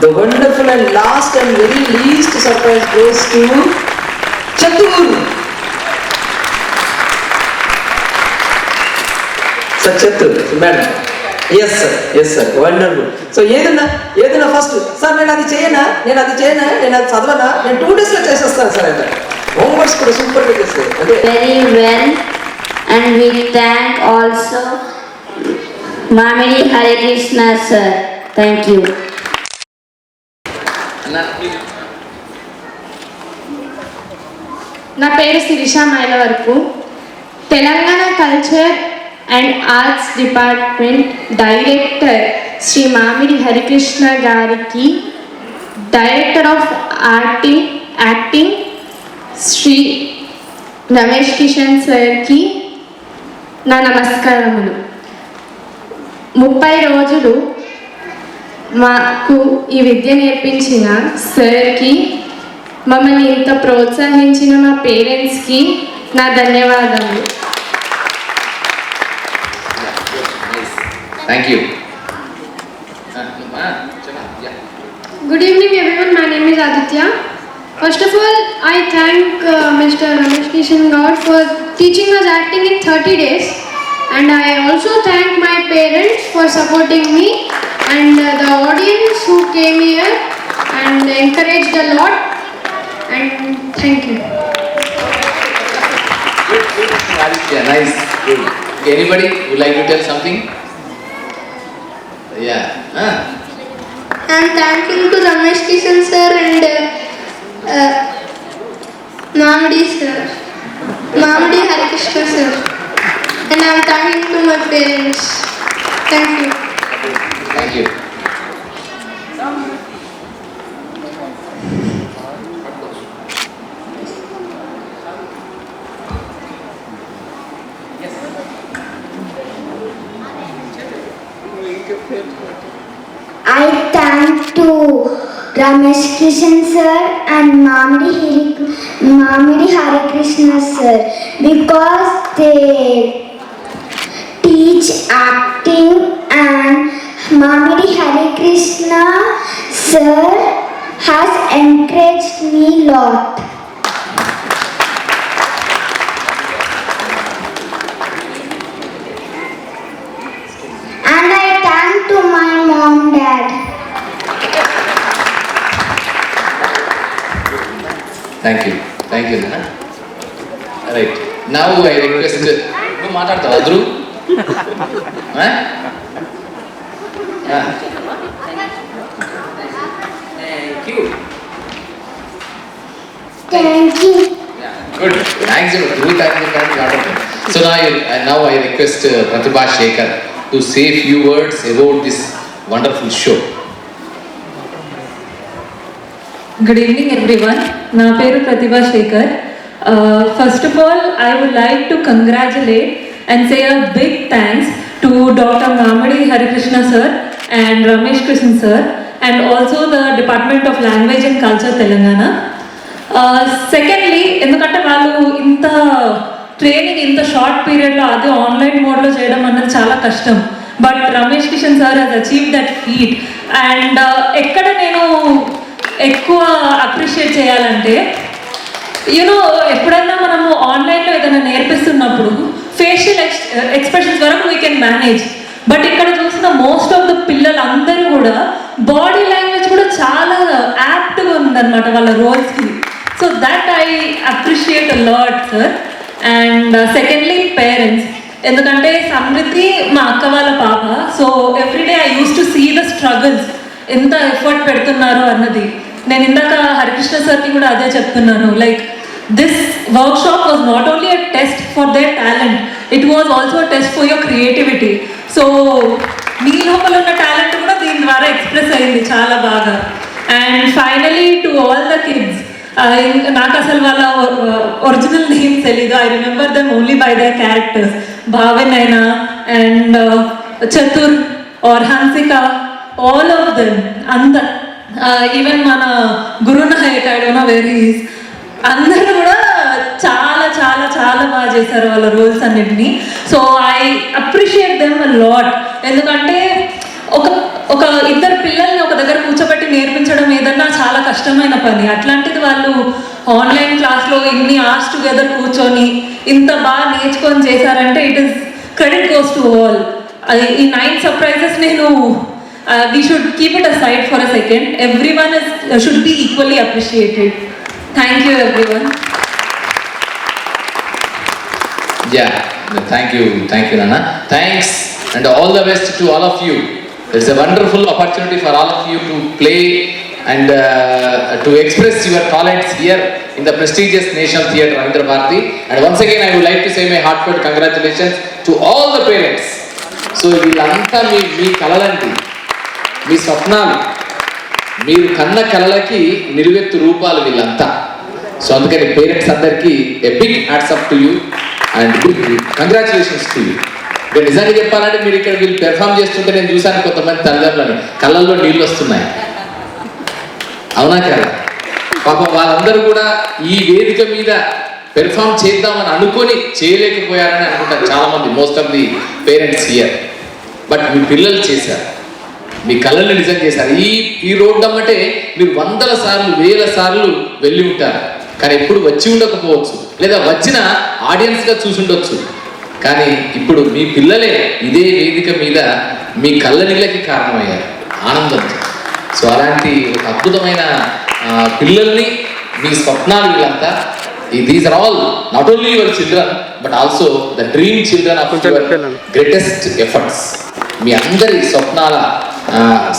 The wonderful and last and very least surprise goes to Chatur. Sir, Chatur, madam. Yes sir, wonderful. So ఏదైనా first sir నేను అది చేయనా నేను అది చదవనా, నేను 2 days లో చేసేస్తాను sir అంటే. హోంవర్క్స్ కూడా సూపర్గా చేస్తారు అంటే very well, and we thank also Mamidi Hare Krishna sir. Thank you. నా పేరు Sirisha Mylavarapu. Telangana culture and arts department director Shri Mamidi Harikrishna గారికి, director of acting Shri Ramesh Kishan సార్కి నా నమస్కారములు. 30 రోజులు మాకు ఈ విద్య నేర్పించిన సార్కి, మమ్మల్ని ఇంత ప్రోత్సహించిన మా పేరెంట్స్కి నా ధన్యవాదాలు. Thank you. Good evening everyone, my name is Aditya. First of all, I thank Mr. Ramesh Kishan God for teaching us acting in 30 days, and I also thank my parents for supporting me, and the audience who came here and encouraged a lot, and thank you. Yeah, nice. Good. Okay, anybody would like to tell something? Yeah. I am thanking to Ramesh Kishan sir and Mamidi Hare Krishna sir, and I am thanking to my parents. Thank you. Thank you. I thank to Ramesh Kishan sir and Mamidi Hare Krishna sir, because they teach acting, and Mamidi Hare Krishna sir has encouraged me lot. And I thank to my mom, dad. Thank you నాన్న. Right now I request నువ్వు మాట్లాడతావు అదురు Thank you. Good thanks so now I request Pratibha Shekar to say few words about this wonderful show. Good evening everyone. నా పేరు ప్రతిభా Shekhar. First of all, I would like to congratulate and say a big thanks to Dr. Mamidi Hare Krishna sir and Ramesh Kishan sir and also the Department of Language and Culture Telangana. Secondly, ఎందుకంటే వాళ్ళు ఇంత training ఇంత short పీరియడ్లో అదే online మోడ్లో చేయడం అన్నది చాలా కష్టం. But Ramesh Kishan sir Hess achieve that feet. And ఎక్కడ నేను ఎక్కువ అప్రిషియేట్ చేయాలంటే ఎప్పుడైనా మనము ఆన్లైన్లో ఏదైనా నేర్పిస్తున్నప్పుడు ఫేషియల్ ఎక్స్ప్రెషన్స్ వరకు వీ కెన్ మేనేజ్. బట్ ఇక్కడ చూసిన మోస్ట్ ఆఫ్ ద పిల్లలు అందరూ కూడా బాడీ లాంగ్వేజ్ కూడా చాలా యాప్ట్గా ఉందన్నమాట వాళ్ళ రోల్స్కి. So that I appreciate a lot sir. And secondly parents, ఎందుకంటే సమృద్ధి మా అక్క వాళ్ళ పాప. So everyday I use to see the struggles, ఎంత ఎఫర్ట్ పెడుతున్నారు అన్నది. నేను ఇందాక హరికృష్ణ సార్కి కూడా అదే చెప్తున్నాను. Like this workshop was not only a test for their talent, it was also a test for your creativity. So మీ లోపల ఉన్న టాలెంట్ కూడా దీని ద్వారా ఎక్స్ప్రెస్ అయింది చాలా బాగా. And finally to all the kids, నాకు అసలు వాళ్ళ ఒరిజినల్ నేమ్స్ తెలీదు. I remember them only by their characters. Bhaven అయినా and Chatur or Hansika, all of them. అంత ఈవెన్ మన Gurunayak, I don't know where he is, అందరూ కూడా చాలా చాలా చాలా బాగా చేశారు వాళ్ళ రోల్స్ అన్నిటినీ. So I appreciate them a lot. ఎందుకంటే ఒక ఇద్దరు పిల్లల్ని ఒక దగ్గర కూర్చోబెట్టి నేర్పించడం ఏదన్నా చాలా కష్టమైన పని. అట్లాంటిది వాళ్ళు ఆన్లైన్ క్లాస్లో ఇన్ని అవర్స్ టుగెదర్ కూర్చొని ఇంత బాగా నేర్చుకొని చేశారంటే it is credit goes to all. ఈ 9 సర్ప్రైజెస్ నేను we should keep it aside for a second. Everyone should be equally appreciated. Thank you everyone. Yeah, thank you Nana. Thanks and all the best to all of you. It's a wonderful opportunity for all of you to play and to express your talents here in the prestigious National Theatre Ravindra Bharati. And once again I would like to say my heartfelt congratulations to all the parents. So వీళ్ళంతా మీ కలలండి, మీ స్వప్నాలు, మీరు కన్న కలలకి నిలువెత్తు రూపాలు వీళ్ళంతా. So అందుకని parents అందరికీ a big hats off to you and big congratulations to you. ఇక్కడ నిజంగా చెప్పాలంటే మీరు ఇక్కడ వీళ్ళు పెర్ఫామ్ చేస్తుంటే నేను చూశాను కొంతమంది తల్లిదండ్రులని కళ్ళల్లో నీళ్ళు వస్తున్నాయి. అవునా కదా? పాపం వాళ్ళందరూ కూడా ఈ వేదిక మీద పెర్ఫామ్ చేద్దామని అనుకొని చేయలేకపోయారని అనుకుంటారు చాలామంది, most of the parents here. But మీ పిల్లలు చేశారు, మీ కళల్ని నిజం చేశారు. ఈ రోడ్డు అమ్మటే మీరు 100 సార్లు 1000 సార్లు వెళ్ళి ఉంటారు, కానీ ఎప్పుడు వచ్చి ఉండకపోవచ్చు, లేదా వచ్చిన ఆడియన్స్గా చూసి ఉండొచ్చు. కానీ ఇప్పుడు మీ పిల్లలే ఇదే వేదిక మీద మీ కళ్ళ నీళ్ళకి కారణమయ్యారు ఆనందంతో. సో అలాంటి ఒక అద్భుతమైన పిల్లల్ని, మీ స్వప్నాలు వీళ్ళంతా. These are all not only your children but also the dream children of your greatest efforts. మీ అందరి స్వప్నాల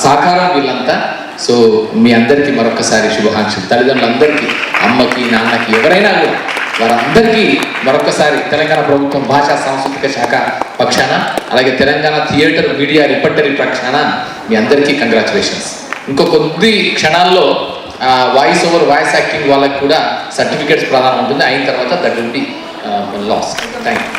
సాకారం వీళ్ళంతా. సో మీ అందరికీ మరొకసారి శుభాకాంక్షలు. తల్లిదండ్రులందరికీ, అమ్మకి నాన్నకి ఎవరైనా కూడా వారందరికీ మరొకసారి తెలంగాణ ప్రభుత్వం భాషా సాంస్కృతిక శాఖ పక్షాన, అలాగే తెలంగాణ థియేటర్ మీడియా రిపర్టరీ పక్షాన మీ అందరికీ కంగ్రాచులేషన్స్. ఇంకో కొద్ది క్షణాల్లో వాయిస్ ఓవర్ వాయిస్ యాక్టింగ్ వాళ్ళకి కూడా సర్టిఫికేట్స్ ప్రదానం ఉంటుంది. అయిన తర్వాత that will be last. Thank you.